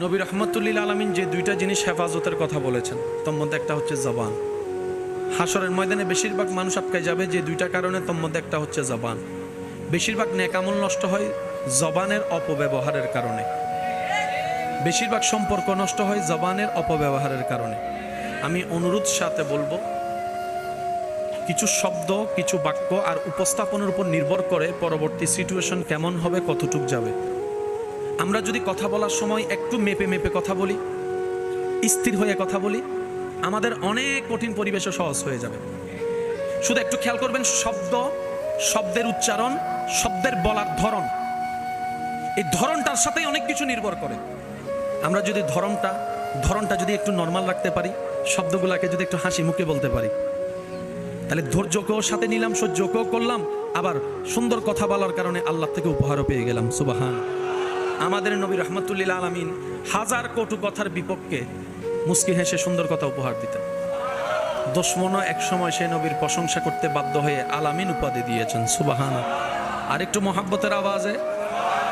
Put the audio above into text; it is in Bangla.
নবী রহমতুল্লিল আলমিন যে দুইটা জিনিস হেফাজতের কথা বলেছেন তোর মধ্যে একটা হচ্ছে জবান। হাসরের ময়দানে বেশিরভাগ মানুষ আটকায় যাবে যে দুইটা কারণে, তোর মধ্যে একটা হচ্ছে জবান। বেশিরভাগ নেকামল নষ্ট হয় জবানের অপব্যবহারের কারণে, বেশিরভাগ সম্পর্ক নষ্ট হয় জবানের অপব্যবহারের কারণে। আমি অনুরোধ সাথে বলবো, কিছু শব্দ, কিছু বাক্য আর উপস্থাপনের উপর নির্ভর করে পরবর্তী সিচুয়েশন কেমন হবে, কতটুক যাবে। আমরা যদি কথা বলার সময় একটু মেপে মেপে কথা বলি, স্থির হয়ে কথা বলি, আমাদের অনেক কঠিন পরিবেশও সহজ হয়ে যাবে। শুধু একটু খেয়াল করবেন, শব্দের উচ্চারণ, শব্দের বলার এই ধরনটার সাথেই অনেক কিছু নির্ভর করে। আমরা যদি ধরনটা যদি একটু নর্মাল রাখতে পারি, শব্দগুলাকে যদি একটু হাসি মুখে বলতে পারি, তাহলে ধৈর্যকেও সাথে নিলাম, সহ্যকেও করলাম, আবার সুন্দর কথা বলার কারণে আল্লাহ থেকে উপহারও পেয়ে গেলাম। সুবহান। আমাদের নবী রহমতুল্লিল আলমিন হাজার কটু কথার বিপক্ষে মুস্কি হেসে সুন্দর কথা উপহার দিতেন। দুশমনও এক সময় সে নবীর প্রশংসা করতে বাধ্য হয়ে আলামিন উপাধি দিয়েছেন। সুবহান। আর একটু মহাব্বতের আওয়াজে